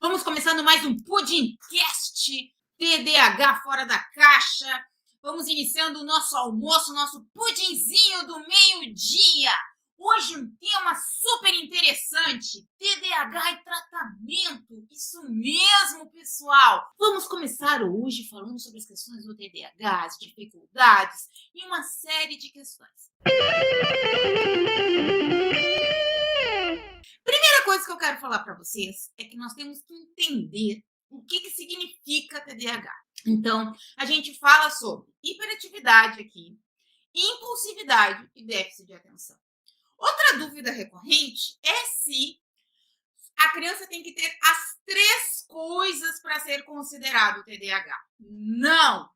Vamos começando mais um Pudimcast TDAH fora da caixa. Vamos iniciando o nosso almoço, nosso pudinzinho do meio-dia. Hoje um tema super interessante, TDAH e tratamento. Isso mesmo, pessoal. Vamos começar hoje falando sobre as questões do TDAH, as dificuldades e uma série de questões. Primeira coisa que eu quero falar para vocês é que nós temos que entender o que significa TDAH. Então, a gente fala sobre hiperatividade aqui, impulsividade e déficit de atenção. Outra dúvida recorrente é se a criança tem que ter as três coisas para ser considerado TDAH. Não!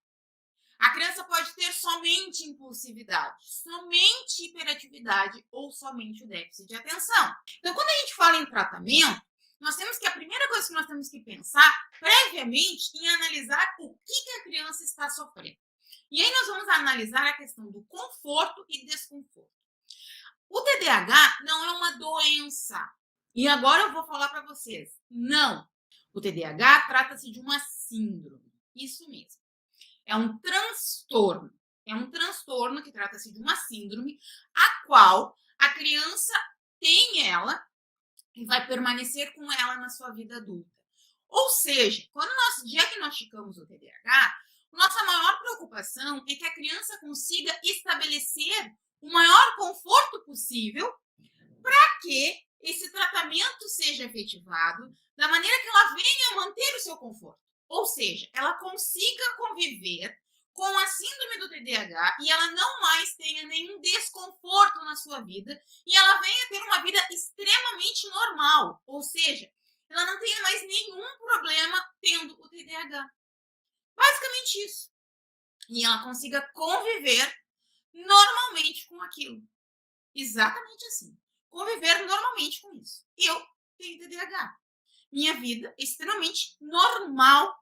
A criança pode ter somente impulsividade, somente hiperatividade ou somente o déficit de atenção. Então, quando a gente fala em tratamento, nós temos que a primeira coisa que nós temos que pensar previamente em analisar o que a criança está sofrendo. E aí nós vamos analisar a questão do conforto e desconforto. O TDAH não é uma doença. E agora eu vou falar para vocês. Não. O TDAH trata-se de uma síndrome. Isso mesmo. É um transtorno. É um transtorno que trata-se de uma síndrome, a qual a criança tem ela e vai permanecer com ela na sua vida adulta. Ou seja, quando nós diagnosticamos o TDAH, nossa maior preocupação é que a criança consiga estabelecer o maior conforto possível para que esse tratamento seja efetivado da maneira que ela venha manter o seu conforto. Ou seja, ela consiga conviver com a síndrome do TDAH e ela não mais tenha nenhum desconforto na sua vida e ela venha ter uma vida extremamente normal. Ou seja, ela não tenha mais nenhum problema tendo o TDAH. Basicamente isso. E ela consiga conviver normalmente com aquilo. Exatamente assim. Conviver normalmente com isso. Eu tenho TDAH. Minha vida é extremamente normal.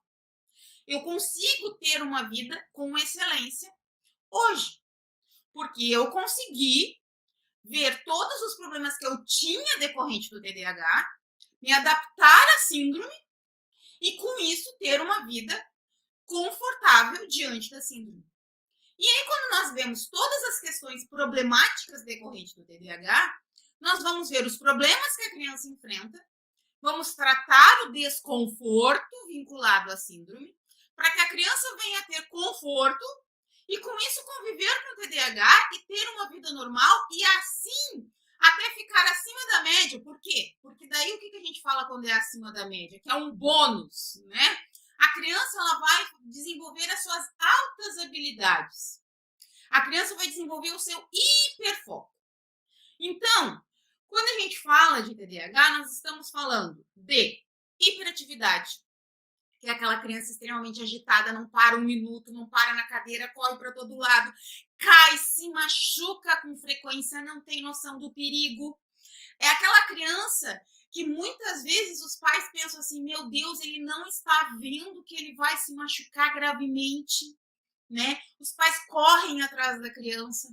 Eu consigo ter uma vida com excelência hoje, porque eu consegui ver todos os problemas que eu tinha decorrente do TDAH, me adaptar à síndrome e, com isso, ter uma vida confortável diante da síndrome. E aí, quando nós vemos todas as questões problemáticas decorrentes do TDAH, nós vamos ver os problemas que a criança enfrenta, vamos tratar o desconforto vinculado à síndrome, para que a criança venha a ter conforto e, com isso, conviver com o TDAH e ter uma vida normal e, assim, até ficar acima da média. Por quê? Porque daí o que a gente fala quando é acima da média? Que é um bônus, né? A criança ela vai desenvolver as suas altas habilidades. A criança vai desenvolver o seu hiperfoco. Então, quando a gente fala de TDAH, nós estamos falando de hiperatividade, que é aquela criança extremamente agitada, não para um minuto, não para na cadeira, corre para todo lado, cai, se machuca com frequência, não tem noção do perigo. É aquela criança que muitas vezes os pais pensam assim, meu Deus, ele não está vendo que ele vai se machucar gravemente, né? Os pais correm atrás da criança,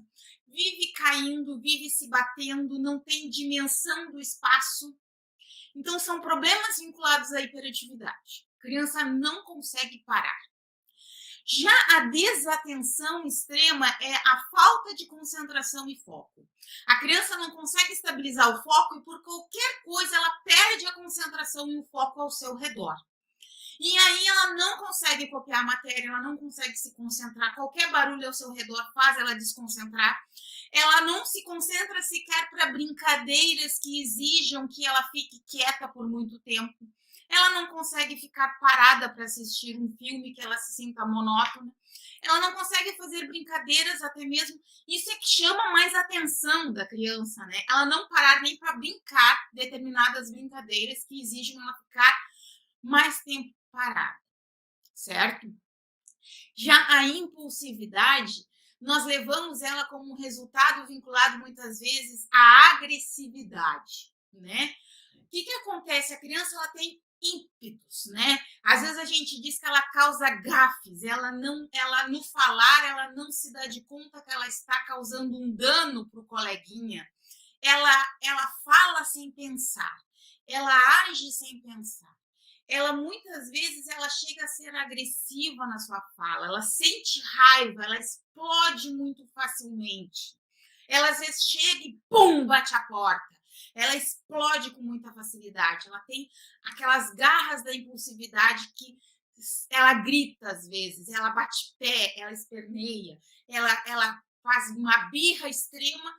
vive caindo, vive se batendo, não tem dimensão do espaço. Então, são problemas vinculados à hiperatividade. A criança não consegue parar. Já a desatenção extrema é a falta de concentração e foco. A criança não consegue estabilizar o foco e, por qualquer coisa, ela perde a concentração e o foco ao seu redor. E aí ela não consegue copiar a matéria, ela não consegue se concentrar. Qualquer barulho ao seu redor faz ela desconcentrar. Ela não se concentra sequer para brincadeiras que exijam que ela fique quieta por muito tempo. Ela não consegue ficar parada para assistir um filme que ela se sinta monótona. Ela não consegue fazer brincadeiras até mesmo. Isso é que chama mais a atenção da criança, né? Ela não parar nem para brincar determinadas brincadeiras que exigem ela ficar mais tempo parada, certo? Já a impulsividade, nós levamos ela como um resultado vinculado muitas vezes à agressividade, né? O que acontece? A criança ela tem ímpetos, né? Às vezes a gente diz que ela causa gafes, ela no falar, ela não se dá de conta que ela está causando um dano para o coleguinha. Ela fala sem pensar, ela age sem pensar. ela muitas vezes ela chega a ser agressiva na sua fala, ela sente raiva, ela explode muito facilmente. Ela às vezes chega e pum, bate a porta. Ela explode com muita facilidade. Ela tem aquelas garras da impulsividade que ela grita às vezes, ela bate pé, ela esperneia, ela faz uma birra extrema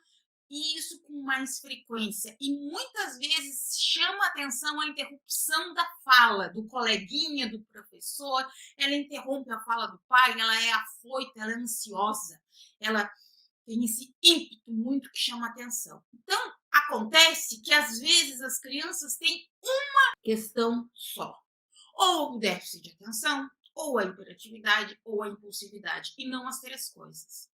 e isso com mais frequência. E muitas vezes chama atenção a interrupção da fala do coleguinha, do professor. Ela interrompe a fala do pai, ela é afoita, ela é ansiosa, ela tem esse ímpeto muito que chama atenção. Então, acontece que às vezes as crianças têm uma questão só: ou o déficit de atenção, ou a hiperatividade, ou a impulsividade, e não as três coisas.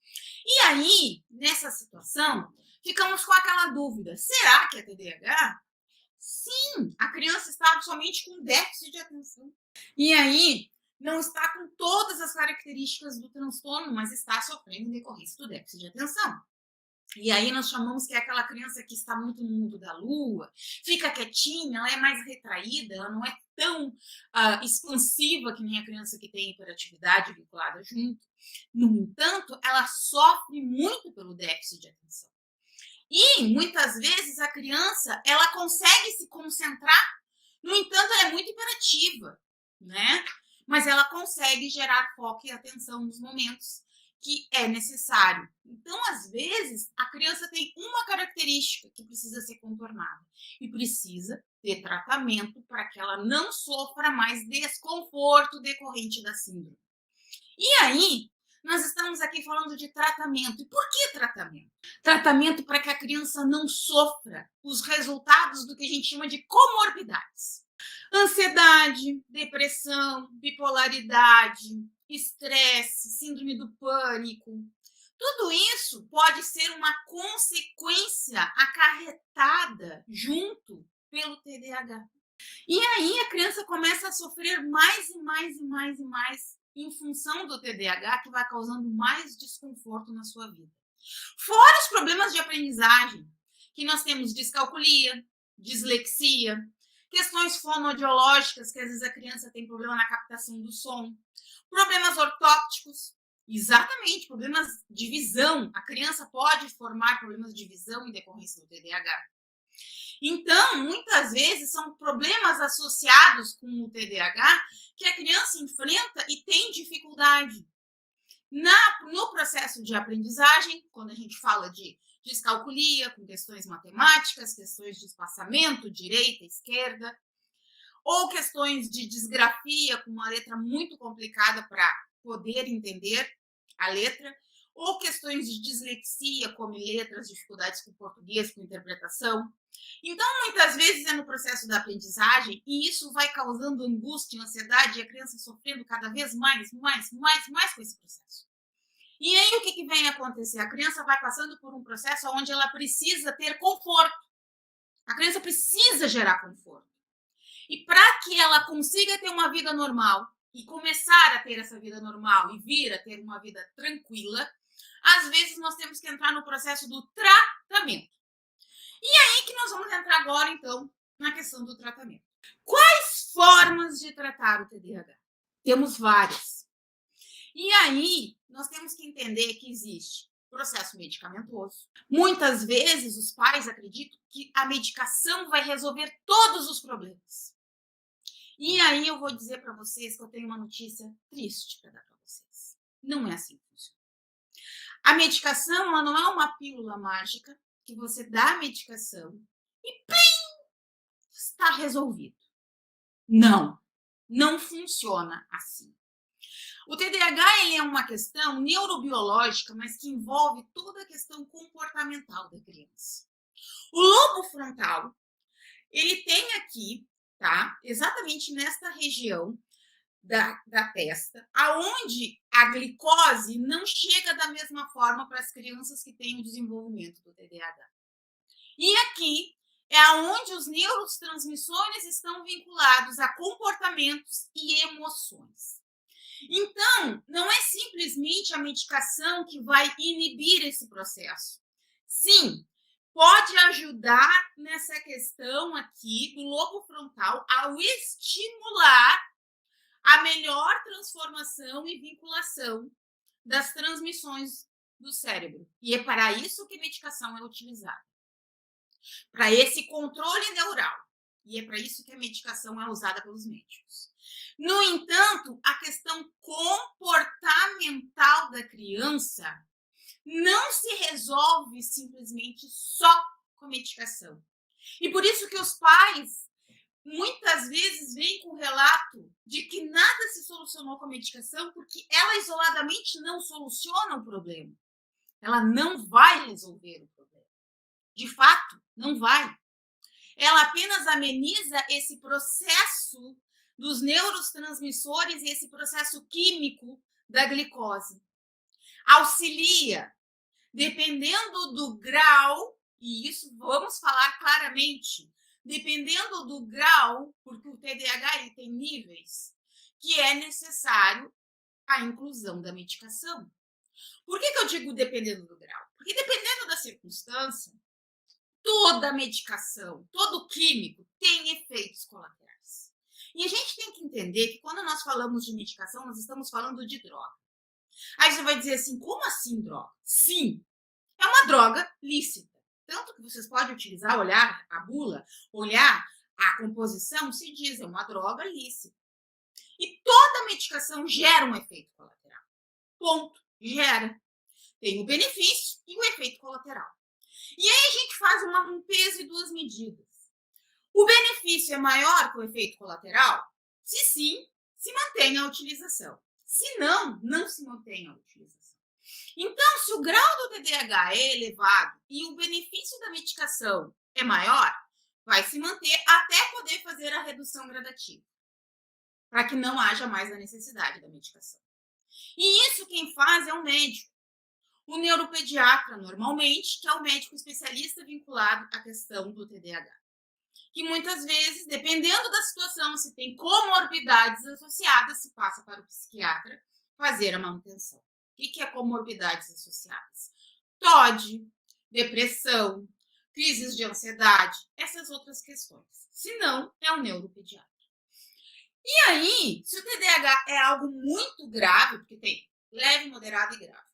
E aí, nessa situação, ficamos com aquela dúvida: será que é TDAH? Sim, a criança está somente com déficit de atenção. E aí, não está com todas as características do transtorno, mas está sofrendo em decorrência do déficit de atenção. E aí nós chamamos que é aquela criança que está muito no mundo da lua, fica quietinha, ela é mais retraída, ela não é tão expansiva que nem a criança que tem hiperatividade vinculada junto. No entanto, ela sofre muito pelo déficit de atenção. E muitas vezes a criança ela consegue se concentrar, no entanto, ela é muito hiperativa, né? Mas ela consegue gerar foco e atenção nos momentos que é necessário. Então, às vezes, a criança tem uma característica que precisa ser contornada e precisa ter tratamento para que ela não sofra mais desconforto decorrente da síndrome. E aí, nós estamos aqui falando de tratamento. E por que tratamento? Tratamento para que a criança não sofra os resultados do que a gente chama de comorbidades. Ansiedade, depressão, bipolaridade, estresse, síndrome do pânico. Tudo isso pode ser uma consequência acarretada junto pelo TDAH. E aí a criança começa a sofrer mais e mais e mais e mais em função do TDAH, que vai causando mais desconforto na sua vida. Fora os problemas de aprendizagem, que nós temos descalculia, dislexia, questões fonoaudiológicas, que às vezes a criança tem problema na captação do som, problemas ortópticos, exatamente, problemas de visão. A criança pode formar problemas de visão em decorrência do TDAH. Então, muitas vezes, são problemas associados com o TDAH que a criança enfrenta e tem dificuldade. No processo de aprendizagem, quando a gente fala de descalculia, com questões matemáticas, questões de espaçamento, direita, esquerda, ou questões de disgrafia, com uma letra muito complicada para poder entender a letra, ou questões de dislexia, como letras, dificuldades com português, com interpretação. Então, muitas vezes é no processo da aprendizagem e isso vai causando angústia, ansiedade e a criança sofrendo cada vez mais com esse processo. E aí, o que vem acontecer? A criança vai passando por um processo onde ela precisa ter conforto. A criança precisa gerar conforto. E para que ela consiga ter uma vida normal e começar a ter essa vida normal e vir a ter uma vida tranquila, às vezes nós temos que entrar no processo do tratamento. E aí que nós vamos entrar agora, então, na questão do tratamento. Quais formas de tratar o TDAH? Temos várias. E aí, nós temos que entender que existe processo medicamentoso. Muitas vezes, os pais acreditam que a medicação vai resolver todos os problemas. E aí, eu vou dizer para vocês que eu tenho uma notícia triste para dar para vocês. Não é assim que funciona. A medicação, ela não é uma pílula mágica que você dá a medicação e plim, está resolvido. Não, não funciona assim. O TDAH ele é uma questão neurobiológica, mas que envolve toda a questão comportamental da criança. O lobo frontal, ele tem aqui, tá? Exatamente nesta região da testa, aonde a glicose não chega da mesma forma para as crianças que têm o desenvolvimento do TDAH. E aqui é aonde os neurotransmissores estão vinculados a comportamentos e emoções. Então, não é simplesmente a medicação que vai inibir esse processo. Sim, pode ajudar nessa questão aqui do lobo frontal ao estimular a melhor transformação e vinculação das transmissões do cérebro. E é para isso que a medicação é utilizada, para esse controle neural. E é para isso que a medicação é usada pelos médicos. No entanto, a questão comportamental da criança não se resolve simplesmente só com a medicação. E por isso que os pais muitas vezes vêm com o relato de que nada se solucionou com a medicação, porque ela isoladamente não soluciona o problema. Ela não vai resolver o problema. De fato, não vai. Ela apenas ameniza esse processo dos neurotransmissores e esse processo químico da glicose. Auxilia, dependendo do grau, e isso vamos falar claramente, dependendo do grau, porque o TDAH ele tem níveis, que é necessário a inclusão da medicação. Por que eu digo dependendo do grau? Porque dependendo da circunstância, toda medicação, todo químico tem efeitos colaterais. E a gente tem que entender que quando nós falamos de medicação, nós estamos falando de droga. Aí você vai dizer assim, como assim droga? Sim, é uma droga lícita. Tanto que vocês podem utilizar, olhar a bula, olhar a composição, se diz, é uma droga lícita. E toda medicação gera um efeito colateral. Ponto. Gera. Tem o benefício e o efeito colateral. E aí a gente faz um peso e duas medidas. O benefício é maior que o efeito colateral? Se sim, se mantém a utilização. Se não, não se mantém a utilização. Então, se o grau do TDAH é elevado e o benefício da medicação é maior, vai se manter até poder fazer a redução gradativa, para que não haja mais a necessidade da medicação. E isso quem faz é o médico. O neuropediatra, normalmente, que é o médico especialista vinculado à questão do TDAH. Que muitas vezes, dependendo da situação, se tem comorbidades associadas, se passa para o psiquiatra fazer a manutenção. O que é comorbidades associadas? TOD, depressão, crises de ansiedade, essas outras questões. Se não, é o neuropediatra. E aí, se o TDAH é algo muito grave, porque tem leve, moderado e grave,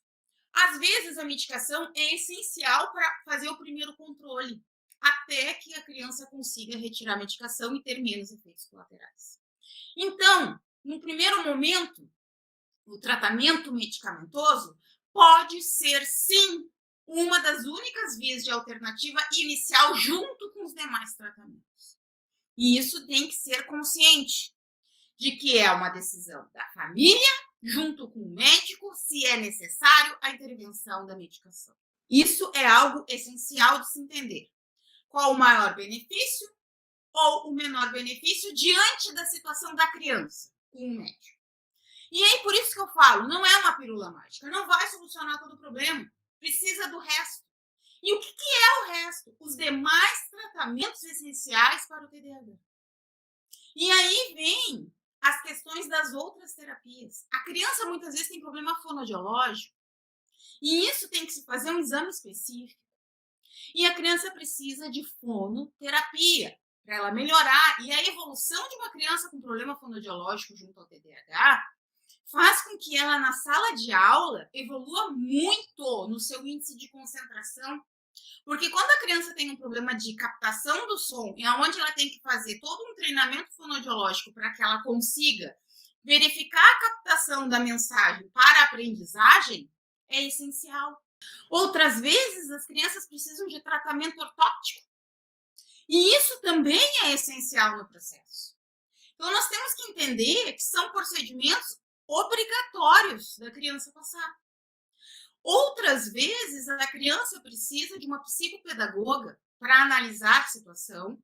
às vezes a medicação é essencial para fazer o primeiro controle, até que a criança consiga retirar a medicação e ter menos efeitos colaterais. Então, no primeiro momento, o tratamento medicamentoso pode ser, sim, uma das únicas vias de alternativa inicial junto com os demais tratamentos. E isso tem que ser consciente de que é uma decisão da família, junto com o médico, se é necessário a intervenção da medicação. Isso é algo essencial de se entender. Qual o maior benefício ou o menor benefício diante da situação da criança com o médico. E aí, por isso que eu falo, não é uma pílula mágica, não vai solucionar todo o problema, precisa do resto. E o que é o resto? Os demais tratamentos essenciais para o TDAH. E aí vem as questões das outras terapias. A criança muitas vezes tem problema fonoaudiológico, e isso tem que se fazer um exame específico. E a criança precisa de fonoterapia para ela melhorar. E a evolução de uma criança com problema fonoaudiológico junto ao TDAH faz com que ela, na sala de aula, evolua muito no seu índice de concentração. Porque quando a criança tem um problema de captação do som, e aonde ela tem que fazer todo um treinamento fonoaudiológico para que ela consiga verificar a captação da mensagem para a aprendizagem, é essencial. Outras vezes, as crianças precisam de tratamento ortóptico. E isso também é essencial no processo. Então, nós temos que entender que são procedimentos obrigatórios da criança passar. Outras vezes, a criança precisa de uma psicopedagoga para analisar a situação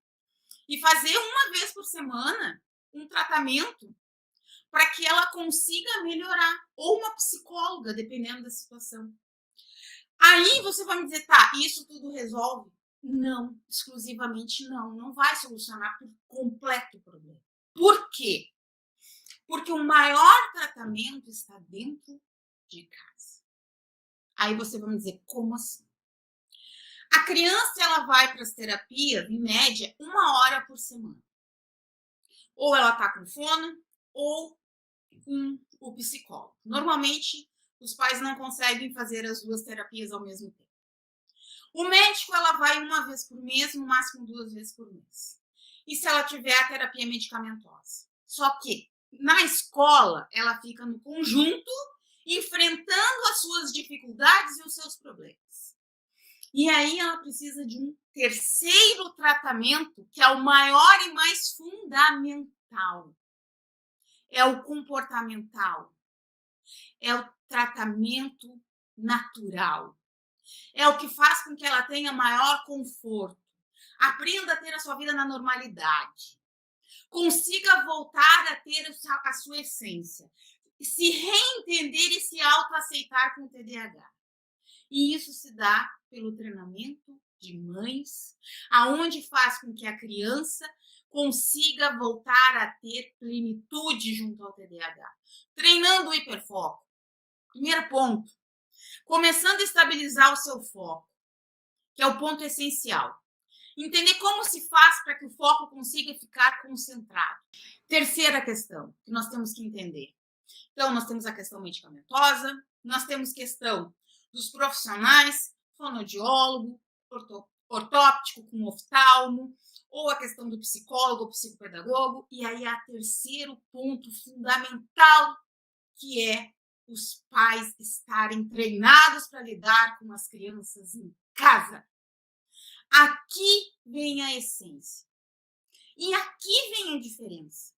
e fazer uma vez por semana um tratamento para que ela consiga melhorar, ou uma psicóloga, dependendo da situação. Aí você vai me dizer, tá, isso tudo resolve? Não, exclusivamente não. Não vai solucionar por completo o problema. Por quê? Porque o maior tratamento está dentro de casa. Aí você vai me dizer, como assim? A criança ela vai para as terapias, em média, 1 hora por semana. Ou ela está com fono, ou com o psicólogo. Normalmente, os pais não conseguem fazer as 2 terapias ao mesmo tempo. O médico, ela vai 1 vez por mês, no máximo 2 vezes por mês. E se ela tiver a terapia medicamentosa? Só que, na escola, ela fica no conjunto, enfrentando as suas dificuldades e os seus problemas. E aí ela precisa de um terceiro tratamento, que é o maior e mais fundamental. É o comportamental. É o tratamento natural. É o que faz com que ela tenha maior conforto. Aprenda a ter a sua vida na normalidade. Consiga voltar a ter a sua essência. Se reentender e se autoaceitar com o TDAH. E isso se dá pelo treinamento de mães, aonde faz com que a criança consiga voltar a ter plenitude junto ao TDAH. Treinando o hiperfoco. Primeiro ponto, começando a estabilizar o seu foco, que é o ponto essencial. Entender como se faz para que o foco consiga ficar concentrado. Terceira questão que nós temos que entender. Então, nós temos a questão medicamentosa, nós temos questão dos profissionais, fonoaudiólogo, ortóptico com oftalmo, ou a questão do psicólogo, psicopedagogo, e aí há terceiro ponto fundamental, que é os pais estarem treinados para lidar com as crianças em casa. Aqui vem a essência. E aqui vem a diferença.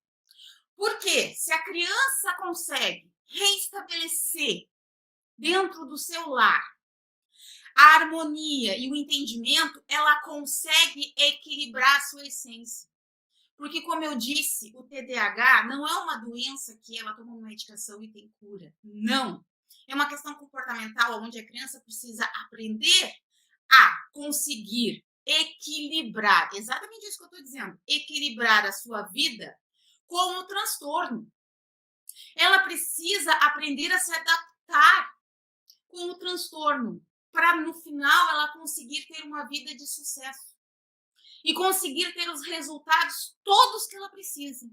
Porque se a criança consegue reestabelecer dentro do seu lar a harmonia e o entendimento, ela consegue equilibrar a sua essência. Porque, como eu disse, o TDAH não é uma doença que ela toma uma medicação e tem cura. Não. É uma questão comportamental onde a criança precisa aprender a conseguir equilibrar, exatamente isso que eu estou dizendo, equilibrar a sua vida com o transtorno. Ela precisa aprender a se adaptar com o transtorno, para no final ela conseguir ter uma vida de sucesso e conseguir ter os resultados todos que ela precisa.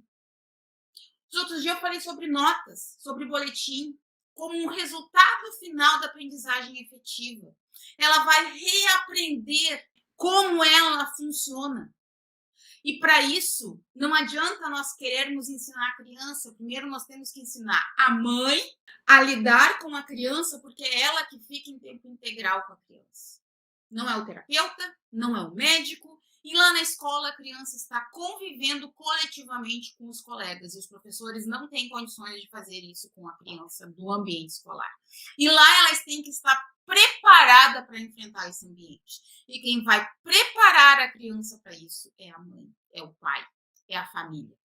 Os outros dias eu falei sobre notas, sobre boletim, como um resultado final da aprendizagem efetiva. Ela vai reaprender como ela funciona. E para isso, não adianta nós querermos ensinar a criança. Primeiro, nós temos que ensinar a mãe a lidar com a criança, porque é ela que fica em tempo integral com a criança. Não é o terapeuta, não é o médico. E lá na escola, a criança está convivendo coletivamente com os colegas. E os professores não têm condições de fazer isso com a criança do ambiente escolar. E lá elas têm que estar preparada para enfrentar esse ambiente. E quem vai preparar a criança para isso é a mãe, é o pai, é a família.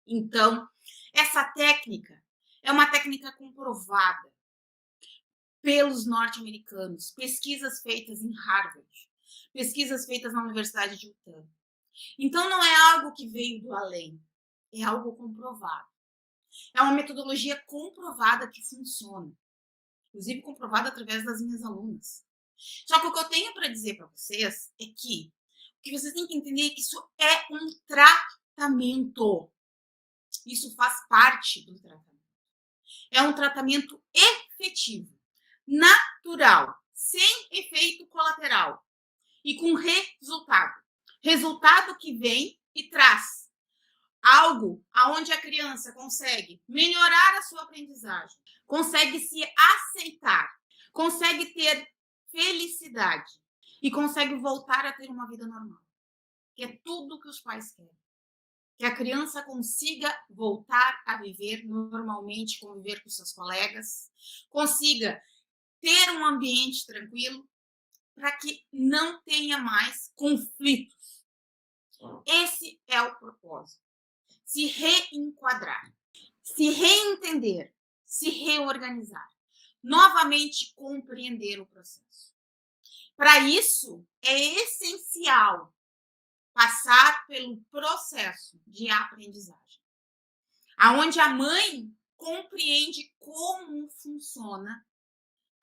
Então, essa técnica é uma técnica comprovada pelos norte-americanos, pesquisas feitas em Harvard, pesquisas feitas na Universidade de Utah. Então, não é algo que veio do além, é algo comprovado. É uma metodologia comprovada que funciona, inclusive comprovada através das minhas alunas. Só que o que eu tenho para dizer para vocês é que o que vocês têm que entender é que isso é um tratamento. Isso faz parte do tratamento. É um tratamento efetivo, natural, sem efeito colateral e com resultado. Resultado que vem e traz algo aonde a criança consegue melhorar a sua aprendizagem, consegue se aceitar, consegue ter felicidade e consegue voltar a ter uma vida normal. Que é tudo que os pais querem. Que a criança consiga voltar a viver normalmente, conviver com seus colegas, consiga ter um ambiente tranquilo, para que não tenha mais conflitos. Esse é o propósito. Se reenquadrar, se reentender, se reorganizar, novamente compreender o processo. Para isso, é essencial passar pelo processo de aprendizagem, aonde a mãe compreende como funciona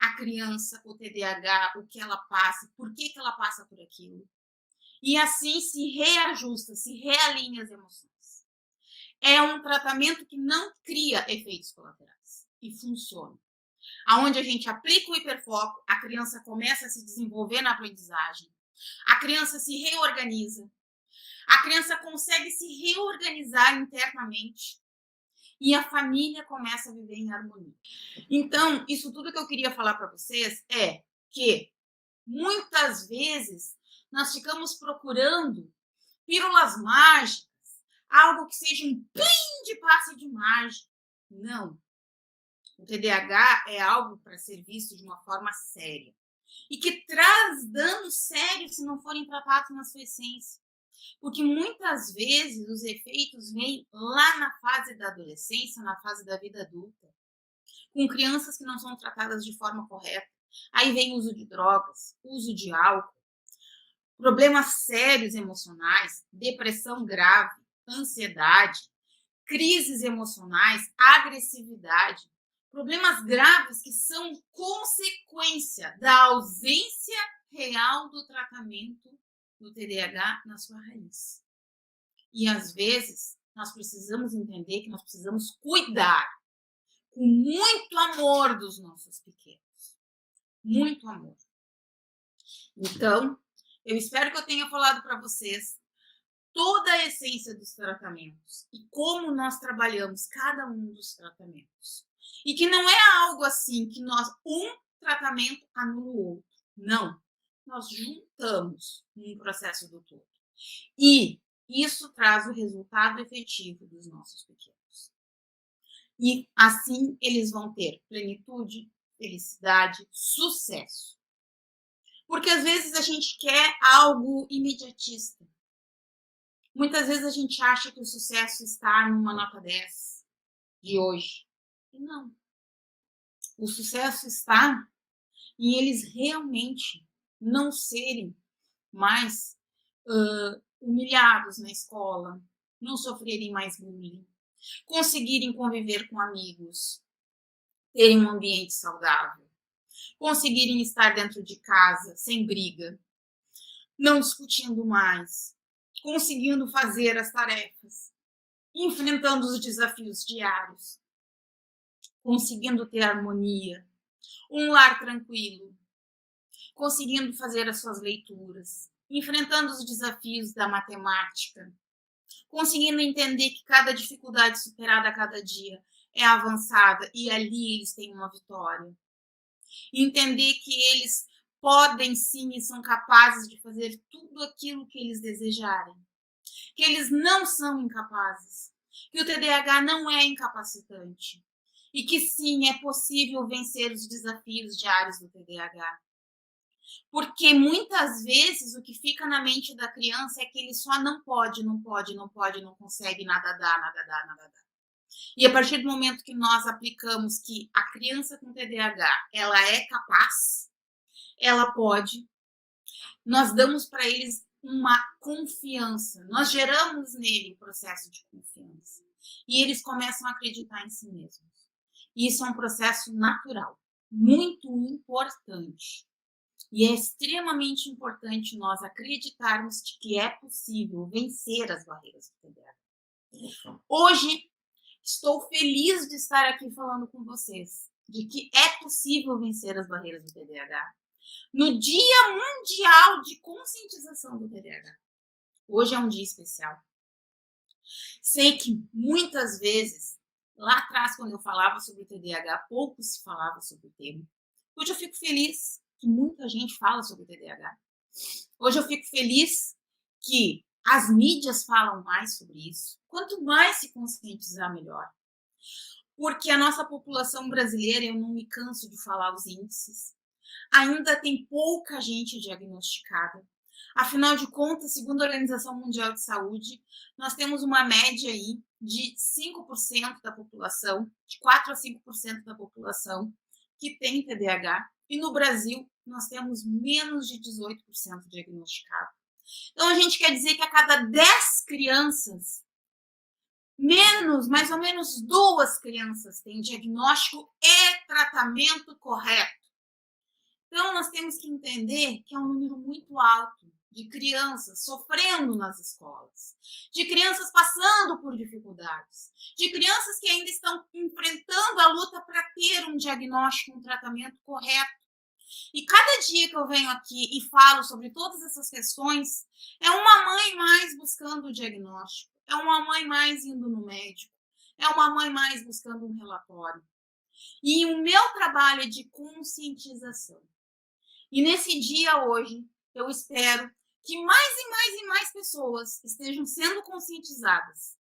a criança, o TDAH, o que ela passa, por que ela passa por aquilo. E assim se reajusta, se realinha as emoções. É um tratamento que não cria efeitos colaterais e funciona. Aonde a gente aplica o hiperfoco, a criança começa a se desenvolver na aprendizagem, a criança se reorganiza, a criança consegue se reorganizar internamente e a família começa a viver em harmonia. Então, isso tudo que eu queria falar para vocês é que muitas vezes nós ficamos procurando pílulas mágicas, algo que seja um plim de passe de mágica. Não. O TDAH é algo para ser visto de uma forma séria e que traz danos sérios se não forem tratados na sua essência. Porque muitas vezes os efeitos vêm lá na fase da adolescência, na fase da vida adulta, com crianças que não são tratadas de forma correta. Aí vem o uso de drogas, uso de álcool, problemas sérios emocionais, depressão grave, ansiedade, crises emocionais, agressividade, problemas graves que são consequência da ausência real do tratamento do TDAH na sua raiz. E às vezes nós precisamos entender que nós precisamos cuidar com muito amor dos nossos pequenos. Muito amor. Então, eu espero que eu tenha falado para vocês toda a essência dos tratamentos e como nós trabalhamos cada um dos tratamentos. E que não é algo assim que um tratamento anula o outro. Não. Nós juntamos um processo do todo. E isso traz o resultado efetivo dos nossos pequenos. E assim eles vão ter plenitude, felicidade, sucesso. Porque às vezes a gente quer algo imediatista. Muitas vezes a gente acha que o sucesso está numa nota 10 de hoje. E não. O sucesso está em eles realmente não serem mais humilhados na escola, não sofrerem mais bullying, conseguirem conviver com amigos, terem um ambiente saudável, conseguirem estar dentro de casa sem briga, não discutindo mais, conseguindo fazer as tarefas, enfrentando os desafios diários, conseguindo ter harmonia, um lar tranquilo, conseguindo fazer as suas leituras, enfrentando os desafios da matemática, conseguindo entender que cada dificuldade superada a cada dia é avançada e ali eles têm uma vitória. Entender que eles podem sim e são capazes de fazer tudo aquilo que eles desejarem. Que eles não são incapazes. Que o TDAH não é incapacitante. E que sim, é possível vencer os desafios diários do TDAH. Porque muitas vezes o que fica na mente da criança é que ele só não pode, não consegue, nada dá. E a partir do momento que nós aplicamos que a criança com TDAH, ela é capaz, ela pode, nós damos para eles uma confiança, nós geramos nele um processo de confiança. E eles começam a acreditar em si mesmos. E isso é um processo natural, muito importante. E é extremamente importante nós acreditarmos de que é possível vencer as barreiras do TDAH. Hoje, estou feliz de estar aqui falando com vocês de que é possível vencer as barreiras do TDAH no Dia Mundial de Conscientização do TDAH. Hoje é um dia especial. Sei que muitas vezes, lá atrás, quando eu falava sobre o TDAH, pouco se falava sobre o tema. Hoje eu fico feliz que muita gente fala sobre o TDAH. Hoje eu fico feliz que as mídias falam mais sobre isso. Quanto mais se conscientizar, melhor. Porque a nossa população brasileira, eu não me canso de falar os índices, ainda tem pouca gente diagnosticada. Afinal de contas, segundo a Organização Mundial de Saúde, nós temos uma média aí de 5% da população, de 4 a 5% da população que tem TDAH. E no Brasil, nós temos menos de 18% diagnosticado. Então, a gente quer dizer que a cada 10 crianças, mais ou menos 2 crianças têm diagnóstico e tratamento correto. Então, nós temos que entender que é um número muito alto de crianças sofrendo nas escolas, de crianças passando por dificuldades, de crianças que ainda estão enfrentando a luta para ter um diagnóstico, um tratamento correto. E cada dia que eu venho aqui e falo sobre todas essas questões, é uma mãe mais buscando o diagnóstico, é uma mãe mais indo no médico, é uma mãe mais buscando um relatório. E o meu trabalho é de conscientização. E nesse dia hoje, eu espero que mais e mais e mais pessoas estejam sendo conscientizadas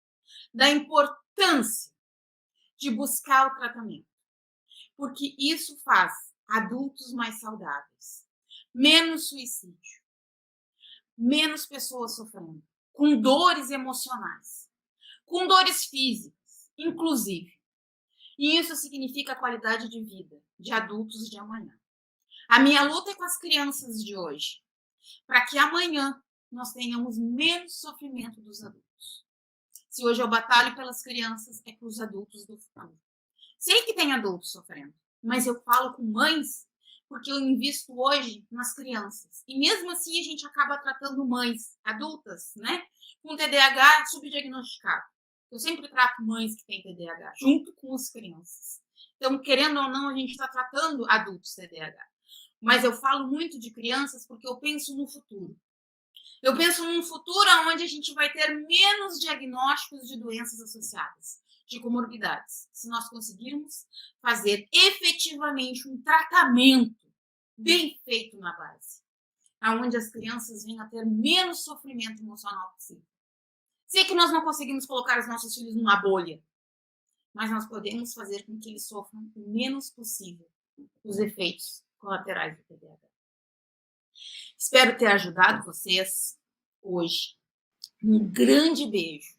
da importância de buscar o tratamento, porque isso faz adultos mais saudáveis, menos suicídio, menos pessoas sofrendo, com dores emocionais, com dores físicas, inclusive. E isso significa a qualidade de vida de adultos de amanhã. A minha luta é com as crianças de hoje, para que amanhã nós tenhamos menos sofrimento dos adultos. Se hoje eu batalho pelas crianças, é para os adultos do futuro. Sei que tem adultos sofrendo, mas eu falo com mães porque eu invisto hoje nas crianças. E mesmo assim a gente acaba tratando mães adultas, né, com TDAH subdiagnosticado. Eu sempre trato mães que têm TDAH junto com as crianças. Então, querendo ou não, a gente está tratando adultos TDAH. Mas eu falo muito de crianças porque eu penso no futuro. Eu penso num futuro onde a gente vai ter menos diagnósticos de doenças associadas, de comorbidades, se nós conseguirmos fazer efetivamente um tratamento bem feito na base, onde as crianças venham a ter menos sofrimento emocional possível. Sei que nós não conseguimos colocar os nossos filhos numa bolha, mas nós podemos fazer com que eles sofram o menos possível os efeitos colaterais do TDAH. Espero ter ajudado vocês hoje. Um grande beijo.